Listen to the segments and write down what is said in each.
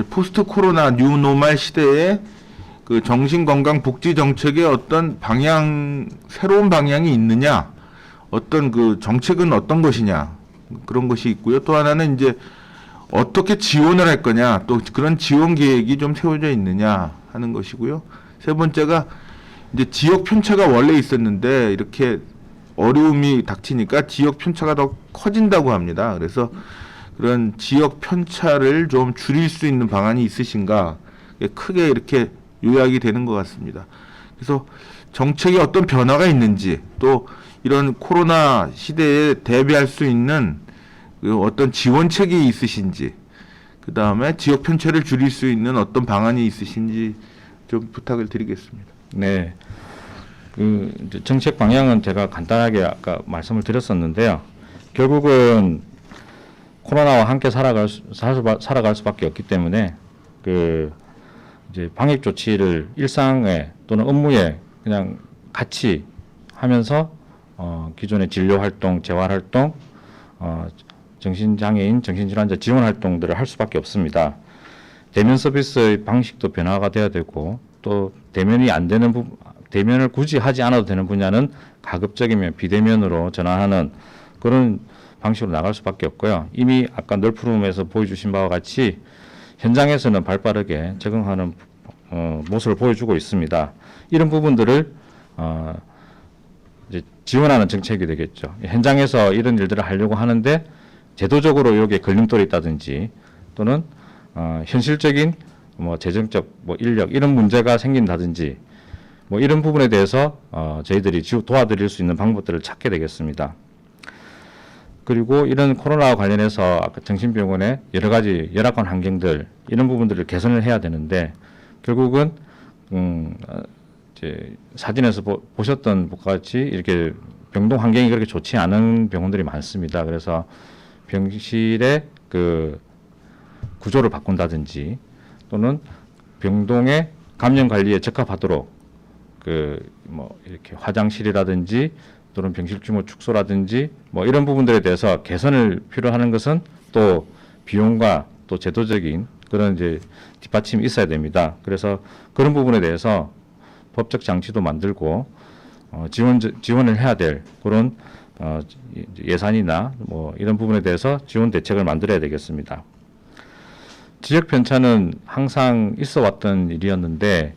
포스트 코로나 뉴노멀 시대에 그 정신건강복지 정책의 어떤 방향, 새로운 방향이 있느냐, 어떤 그 정책은 어떤 것이냐, 그런 것이 있고요. 또 하나는 이제 어떻게 지원을 할 거냐, 또 그런 지원 계획이 좀 세워져 있느냐 하는 것이고요. 세 번째가 이제 지역 편차가 원래 있었는데 이렇게 어려움이 닥치니까 지역 편차가 더 커진다고 합니다. 그래서 그런 지역 편차를 좀 줄일 수 있는 방안이 있으신가, 크게 이렇게 요약이 되는 것 같습니다. 그래서 정책에 어떤 변화가 있는지, 또 이런 코로나 시대에 대비할 수 있는 그 어떤 지원책이 있으신지, 그 다음에 지역 편차를 줄일 수 있는 어떤 방안이 있으신지 좀 부탁을 드리겠습니다. 네. 그 이제 정책 방향은 제가 간단하게 아까 말씀을 드렸었는데요. 결국은 코로나와 함께 살아갈 수밖에 없기 때문에 그 이제 방역 조치를 일상에 또는 업무에 그냥 같이 하면서 기존의 진료 활동, 재활 활동, 정신장애인, 정신질환자 지원 활동들을 할 수밖에 없습니다. 대면 서비스의 방식도 변화가 돼야 되고, 또 대면이 안 되는 대면을 굳이 하지 않아도 되는 분야는 가급적이면 비대면으로 전환하는 그런 방식으로 나갈 수밖에 없고요. 이미 아까 널프룸에서 보여주신 바와 같이 현장에서는 발빠르게 적응하는 모습을 보여주고 있습니다. 이런 부분들을 이제 지원하는 정책이 되겠죠. 현장에서 이런 일들을 하려고 하는데 제도적으로 여기에 걸림돌이 있다든지, 또는 현실적인 뭐 재정적 뭐 인력 이런 문제가 생긴다든지, 뭐 이런 부분에 대해서 저희들이 도와드릴 수 있는 방법들을 찾게 되겠습니다. 그리고 이런 코로나와 관련해서 아까 정신병원의 여러 가지 열악한 환경들, 이런 부분들을 개선을 해야 되는데, 결국은 이제 사진에서 보셨던 것과 같이 이렇게 병동 환경이 그렇게 좋지 않은 병원들이 많습니다. 그래서 병실의 그 구조를 바꾼다든지, 또는 병동의 감염 관리에 적합하도록 그 뭐 이렇게 화장실이라든지 또는 병실 규모 축소라든지 뭐 이런 부분들에 대해서 개선을 필요하는 것은 또 비용과 또 제도적인 그런 이제 뒷받침이 있어야 됩니다. 그래서 그런 부분에 대해서 법적 장치도 만들고 지원을 해야 될 그런 예산이나 뭐 이런 부분에 대해서 지원 대책을 만들어야 되겠습니다. 지역 편차는 항상 있어 왔던 일이었는데,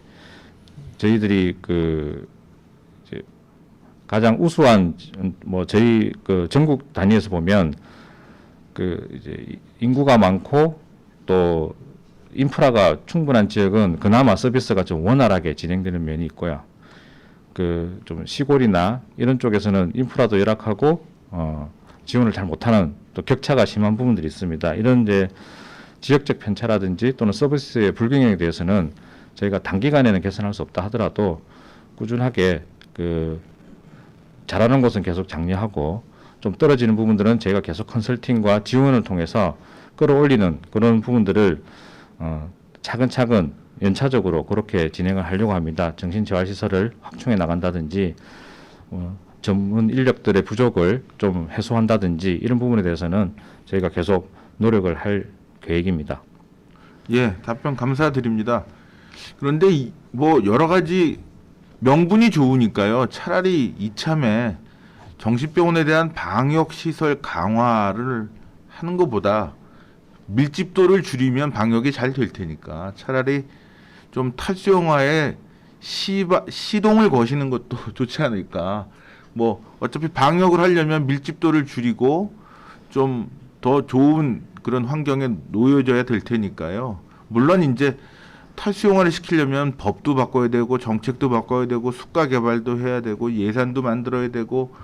저희들이 그 이제 가장 우수한 뭐 저희 그 전국 단위에서 보면 그 이제 인구가 많고 또 인프라가 충분한 지역은 그나마 서비스가 좀 원활하게 진행되는 면이 있고요. 그 좀 시골이나 이런 쪽에서는 인프라도 열악하고 지원을 잘 못하는 또 격차가 심한 부분들이 있습니다. 이런 이제 지역적 편차라든지 또는 서비스의 불균형에 대해서는 저희가 단기간에는 개선할 수 없다 하더라도 꾸준하게 그 잘하는 곳은 계속 장려하고, 좀 떨어지는 부분들은 저희가 계속 컨설팅과 지원을 통해서 끌어올리는 그런 부분들을 차근차근 연차적으로 그렇게 진행을 하려고 합니다. 정신재활시설을 확충해 나간다든지, 전문 인력들의 부족을 좀 해소한다든지, 이런 부분에 대해서는 저희가 계속 노력을 할 계획입니다. 예, 답변 감사드립니다. 그런데 뭐 여러 가지 명분이 좋으니까요. 차라리 이참에 정신병원에 대한 방역 시설 강화를 하는 것보다 밀집도를 줄이면 방역이 잘 될 테니까 차라리 좀 탈수영화에 시동을 거시는 것도 좋지 않을까. 뭐 어차피 방역을 하려면 밀집도를 줄이고 좀 더 좋은 그런 환경에 놓여져야 될 테니까요. 물론 이제 탈수용화를 시키려면 법도 바꿔야 되고 정책도 바꿔야 되고 수가 개발도 해야 되고 예산도 만들어야 되고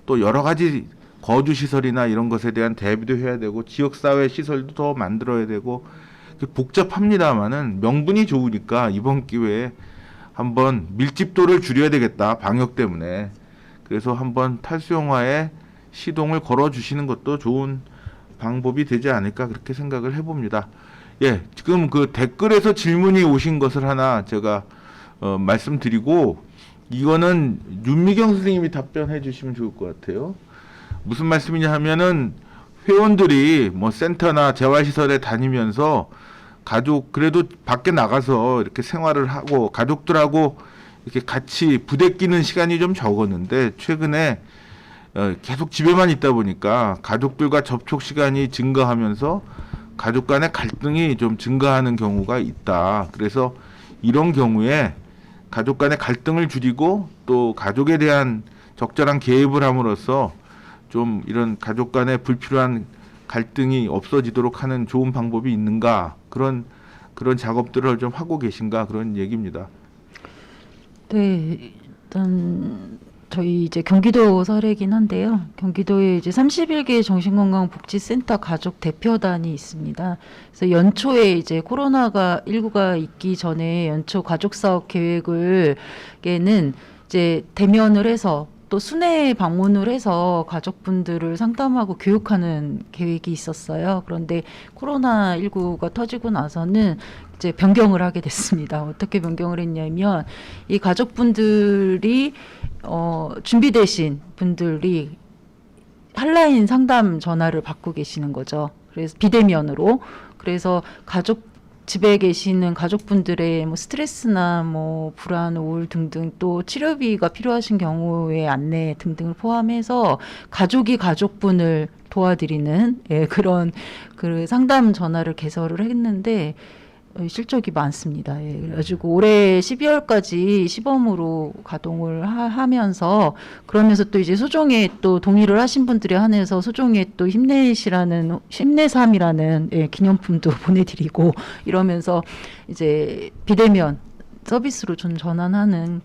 또 여러 가지 거주 시설이나 이런 것에 대한 대비도 해야 되고 지역사회 시설도 더 만들어야 되고 복잡합니다만은 명분이 좋으니까 이번 기회에 한번 밀집도를 줄여야 되겠다, 방역 때문에. 그래서 한번 탈수용화에 시동을 걸어주시는 것도 좋은 방법이 되지 않을까, 그렇게 생각을 해봅니다. 예, 지금 그 댓글에서 질문이 오신 것을 하나 제가 말씀드리고, 이거는 윤미경 선생님이 답변해 주시면 좋을 것 같아요. 무슨 말씀이냐 하면은 회원들이 뭐 센터나 재활시설에 다니면서 가족 그래도 밖에 나가서 이렇게 생활을 하고 가족들하고 이렇게 같이 부대끼는 시간이 좀 적었는데 최근에 계속 집에만 있다 보니까 가족들과 접촉 시간이 증가하면서 가족 간의 갈등이 좀 증가하는 경우가 있다. 그래서 이런 경우에 가족 간의 갈등을 줄이고 또 가족에 대한 적절한 개입을 함으로써 좀 이런 가족 간의 불필요한 갈등이 없어지도록 하는 좋은 방법이 있는가 그런 작업들을 좀 하고 계신가 그런 얘기입니다. 네, 일단 저희 이제 경기도 사례긴 한데요. 경기도에 이제 31개 정신건강복지센터 가족 대표단이 있습니다. 그래서 연초에 이제 코로나가 19가 있기 전에 연초 가족 사업 계획을에는 이제 대면을 해서 또 순회 방문을 해서 가족분들을 상담하고 교육하는 계획이 있었어요. 그런데 코로나19가 터지고 나서는 이제 변경을 하게 됐습니다. 어떻게 변경을 했냐면 이 가족분들이 준비되신 분들이 한라인 상담 전화를 받고 계시는 거죠. 그래서 비대면으로. 그래서 집에 계시는 가족분들의 뭐 스트레스나 뭐 불안, 우울 등등 또 치료비가 필요하신 경우의 안내 등등을 포함해서 가족이 가족분을 도와드리는 그런 그 상담 전화를 개설을 했는데 실적이 많습니다. 그래가지고 올해 12월까지 시범으로 가동을 하면서 그러면서 또 이제 소정에 또 동의를 하신 분들에 한해서 소정에 또 힘내삼이라는 기념품도 보내드리고 이러면서 이제 비대면 서비스로 좀 전환하는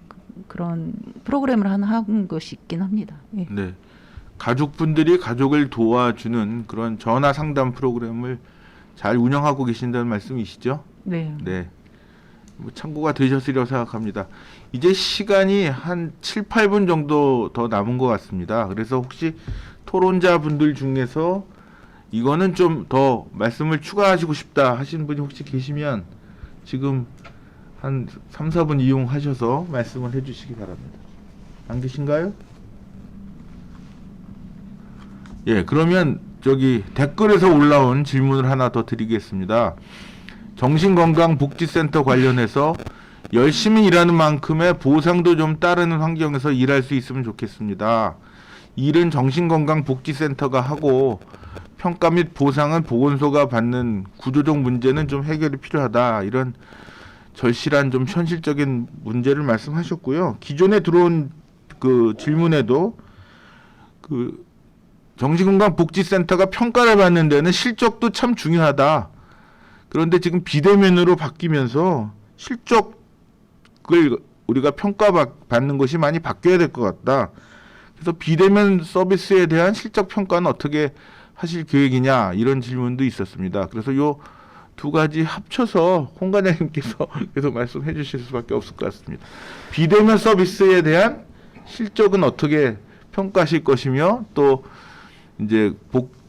그런 프로그램을 하나 한 것이 있긴 합니다. 예. 네. 가족분들이 가족을 도와주는 그런 전화 상담 프로그램을 잘 운영하고 계신다는 말씀이시죠? 네. 네. 뭐 참고가 되셨으리라고 생각합니다. 이제 시간이 한 7, 8분 정도 더 남은 것 같습니다. 그래서 혹시 토론자 분들 중에서 이거는 좀 더 말씀을 추가하시고 싶다 하신 분이 혹시 계시면 지금 한 3, 4분 이용하셔서 말씀을 해주시기 바랍니다. 안 계신가요? 예, 그러면 저기 댓글에서 올라온 질문을 하나 더 드리겠습니다. 정신건강복지센터 관련해서 열심히 일하는 만큼의 보상도 좀 따르는 환경에서 일할 수 있으면 좋겠습니다. 일은 정신건강복지센터가 하고 평가 및 보상은 보건소가 받는 구조적 문제는 좀 해결이 필요하다. 이런 절실한 좀 현실적인 문제를 말씀하셨고요. 기존에 들어온 그 질문에도 그 정신건강복지센터가 평가를 받는 데는 실적도 참 중요하다. 그런데 지금 비대면으로 바뀌면서 실적을 우리가 평가받는 것이 많이 바뀌어야 될 것 같다. 그래서 비대면 서비스에 대한 실적 평가는 어떻게 하실 계획이냐 이런 질문도 있었습니다. 그래서 요 두 가지 합쳐서 홍 과장님께서 계속 말씀해 주실 수밖에 없을 것 같습니다. 비대면 서비스에 대한 실적은 어떻게 평가하실 것이며 또 이제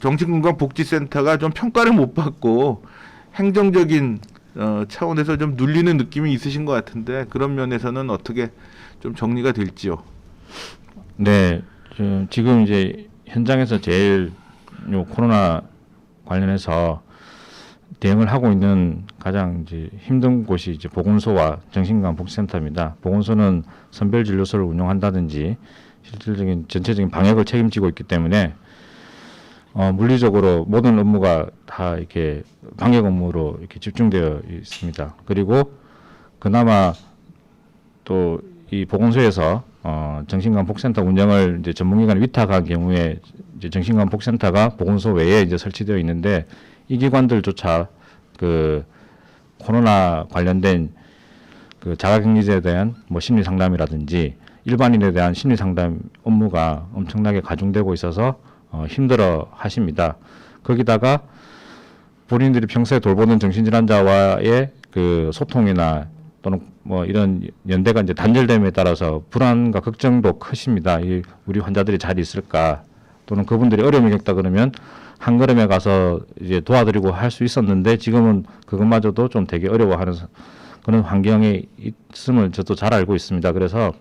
정신건강복지센터가 좀 평가를 못 받고 행정적인 차원에서 좀 눌리는 느낌이 있으신 것 같은데 그런 면에서는 어떻게 좀 정리가 될지요? 네, 지금 이제 현장에서 제일 요 코로나 관련해서 대응을 하고 있는 가장 이제 힘든 곳이 이제 보건소와 정신건강복지센터입니다. 보건소는 선별진료소를 운영한다든지 실질적인 전체적인 방역을 책임지고 있기 때문에 물리적으로 모든 업무가 다 이렇게 방역 업무로 이렇게 집중되어 있습니다. 그리고 그나마 또 이 보건소에서 정신건강복지센터 운영을 이제 전문기관에 위탁한 경우에 이제 정신건강복지센터가 보건소 외에 이제 설치되어 있는데 이 기관들조차 그 코로나 관련된 그 자가격리자에 대한 뭐 심리 상담이라든지 일반인에 대한 심리 상담 업무가 엄청나게 가중되고 있어서 힘들어 하십니다. 거기다가 본인들이 평소에 돌보는 정신질환자와의 그 소통이나 또는 뭐 이런 연대가 이제 단절됨에 따라서 불안과 걱정도 크십니다. 우리 환자들이 잘 있을까? 또는 그분들이 어려움을 겪다 그러면 한 걸음에 가서 이제 도와드리고 할 수 있었는데 지금은 그것마저도 좀 되게 어려워하는 그런 환경에 있음을 저도 잘 알고 있습니다. 그래서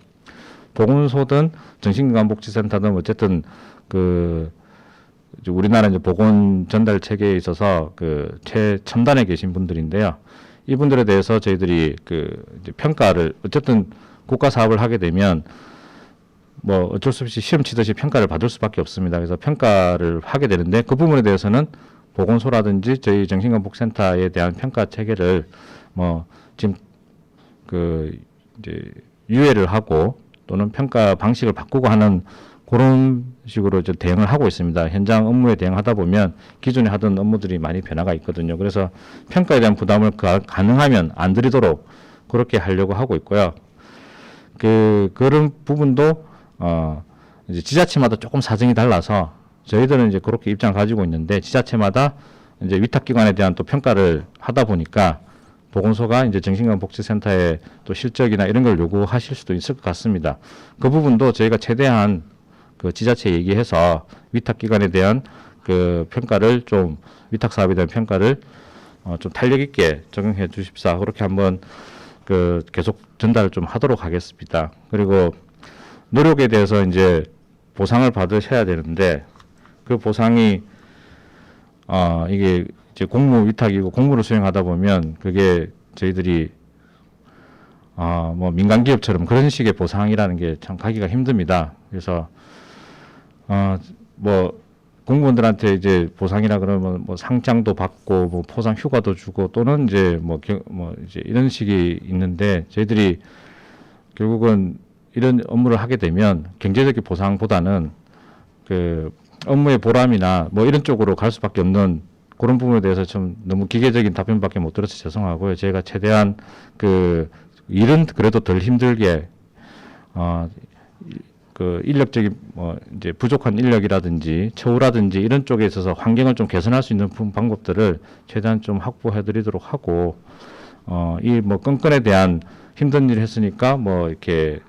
보건소든 정신건강복지센터든 어쨌든 그 이제 우리나라 이제 보건 전달 체계에 있어서 그 최첨단에 계신 분들인데요. 이분들에 대해서 저희들이 그 이제 평가를 어쨌든 국가 사업을 하게 되면 뭐 어쩔 수 없이 시험 치듯이 평가를 받을 수밖에 없습니다. 그래서 평가를 하게 되는데 그 부분에 대해서는 보건소라든지 저희 정신건복센터에 대한 평가 체계를 뭐 지금 그 이제 유예를 하고 또는 평가 방식을 바꾸고 하는 그런 식으로 이제 대응을 하고 있습니다. 현장 업무에 대응하다 보면 기존에 하던 업무들이 많이 변화가 있거든요. 그래서 평가에 대한 부담을 가능하면 안 드리도록 그렇게 하려고 하고 있고요. 그런 부분도 이제 지자체마다 조금 사정이 달라서 저희들은 이제 그렇게 입장을 가지고 있는데 지자체마다 이제 위탁기관에 대한 또 평가를 하다 보니까 보건소가 이제 정신건강복지센터의 또 실적이나 이런 걸 요구하실 수도 있을 것 같습니다. 그 부분도 저희가 최대한 그 지자체 얘기해서 위탁기관에 대한 그 평가를 좀 위탁 사업에 대한 평가를 좀 탄력 있게 적용해 주십사. 그렇게 한번 그 계속 전달을 좀 하도록 하겠습니다. 그리고 노력에 대해서 이제 보상을 받으셔야 되는데 그 보상이 이게 이제 공무 위탁이고 공무를 수행하다 보면 그게 저희들이 뭐 민간 기업처럼 그런 식의 보상이라는 게 참 가기가 힘듭니다. 그래서 뭐 공무원들한테 이제 보상이라 그러면 뭐 상장도 받고 뭐 포상 휴가도 주고 또는 이제 뭐 이제 이런 식이 있는데 저희들이 결국은 이런 업무를 하게 되면 경제적인 보상보다는 그 업무의 보람이나 뭐 이런 쪽으로 갈 수밖에 없는 그런 부분에 대해서 좀 너무 기계적인 답변밖에 못 들어서 죄송하고요. 제가 최대한 그 일은 그래도 덜 힘들게 그 인력적인 뭐 이제 부족한 인력이라든지 처우라든지 이런 쪽에 있어서 환경을 좀 개선할 수 있는 방법들을 최대한 좀 확보해드리도록 하고 이 뭐 건건에 대한 힘든 일을 했으니까 뭐 이렇게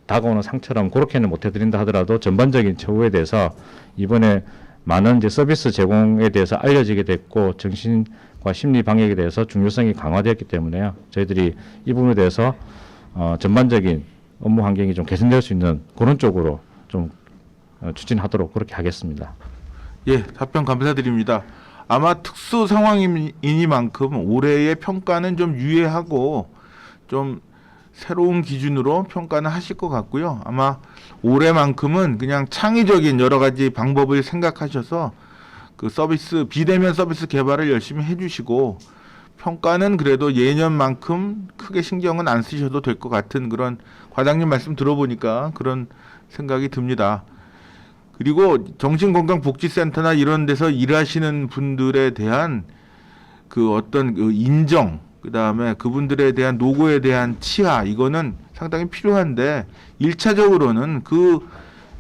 다가오는 상처럼 그렇게는 못 해드린다 하더라도 전반적인 처우에 대해서 이번에 많은 이제 서비스 제공에 대해서 알려지게 됐고 정신과 심리 방역에 대해서 중요성이 강화되었기 때문에요. 저희들이 이 부분에 대해서 전반적인 업무 환경이 좀 개선될 수 있는 그런 쪽으로 좀 추진하도록 그렇게 하겠습니다. 예, 답변 감사드립니다. 아마 특수 상황이니만큼 올해의 평가는 좀 유예하고 좀 새로운 기준으로 평가는 하실 것 같고요. 아마 올해만큼은 그냥 창의적인 여러 가지 방법을 생각하셔서 그 서비스 비대면 서비스 개발을 열심히 해주시고 평가는 그래도 예년만큼 크게 신경은 안 쓰셔도 될 것 같은 그런 과장님 말씀 들어보니까 그런 생각이 듭니다. 그리고 정신건강복지센터나 이런 데서 일하시는 분들에 대한 그 어떤 그 인정, 그 다음에 그분들에 대한 노고에 대한 치하, 이거는 상당히 필요한데 1차적으로는 그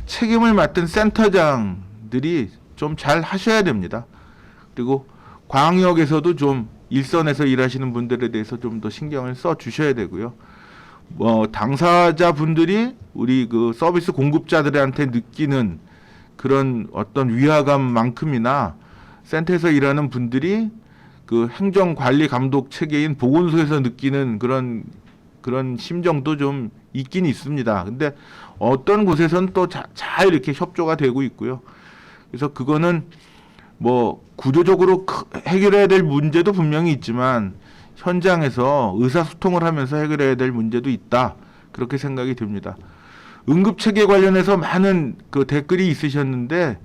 책임을 맡은 센터장들이 좀 잘 하셔야 됩니다. 그리고 광역에서도 좀 일선에서 일하시는 분들에 대해서 좀 더 신경을 써 주셔야 되고요. 당사자 분들이 우리 그 서비스 공급자들한테 느끼는 그런 어떤 위화감만큼이나 센터에서 일하는 분들이 그 행정관리 감독 체계인 보건소에서 느끼는 그런 심정도 좀 있긴 있습니다. 근데 어떤 곳에서는 또 잘 이렇게 협조가 되고 있고요. 그래서 그거는 뭐 구조적으로 해결해야 될 문제도 분명히 있지만 현장에서 의사소통을 하면서 해결해야 될 문제도 있다. 그렇게 생각이 듭니다. 응급체계 관련해서 많은 그 댓글이 있으셨는데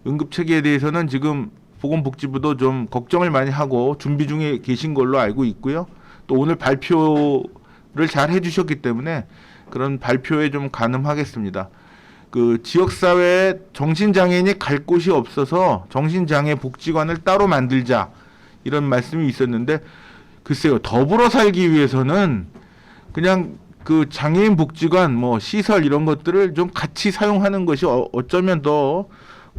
응급체계에 대해서는 지금 보건복지부도 좀 걱정을 많이 하고 준비 중에 계신 걸로 알고 있고요. 또 오늘 발표를 잘 해주셨기 때문에 그런 발표에 좀 가늠하겠습니다. 그 지역사회에 정신장애인이 갈 곳이 없어서 정신장애 복지관을 따로 만들자 이런 말씀이 있었는데 글쎄요, 더불어 살기 위해서는 그냥 그 장애인 복지관 뭐 시설 이런 것들을 좀 같이 사용하는 것이 어쩌면 더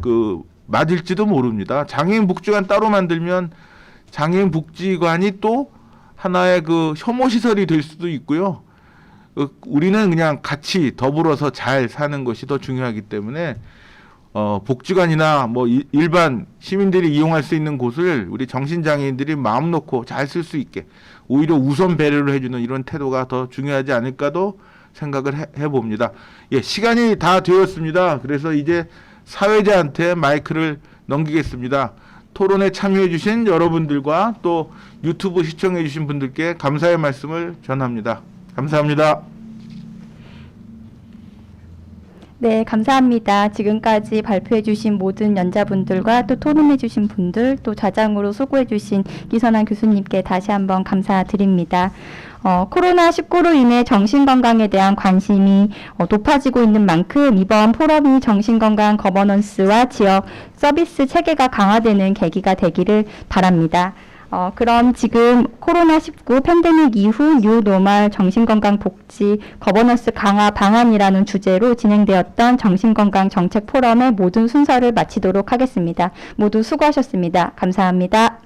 그 맞을지도 모릅니다. 장애인 복지관 따로 만들면 장애인 복지관이 또 하나의 그 혐오 시설이 될 수도 있고요. 우리는 그냥 같이 더불어서 잘 사는 것이 더 중요하기 때문에 복지관이나 뭐 일반 시민들이 이용할 수 있는 곳을 우리 정신장애인들이 마음 놓고 잘 쓸 수 있게 오히려 우선 배려를 해주는 이런 태도가 더 중요하지 않을까도 생각을 해봅니다. 예, 시간이 다 되었습니다. 그래서 이제 사회자한테 마이크를 넘기겠습니다. 토론에 참여해주신 여러분들과 또 유튜브 시청해주신 분들께 감사의 말씀을 전합니다. 감사합니다. 네, 감사합니다. 지금까지 발표해주신 모든 연자분들과 또 토론해주신 분들, 또 좌장으로 수고해주신 이선환 교수님께 다시 한번 감사드립니다. 코로나19로 인해 정신건강에 대한 관심이 높아지고 있는 만큼 이번 포럼이 정신건강 거버넌스와 지역 서비스 체계가 강화되는 계기가 되기를 바랍니다. 그럼 지금 코로나19 팬데믹 이후 뉴노멀 정신건강복지 거버넌스 강화 방안이라는 주제로 진행되었던 정신건강 정책 포럼의 모든 순서를 마치도록 하겠습니다. 모두 수고하셨습니다. 감사합니다.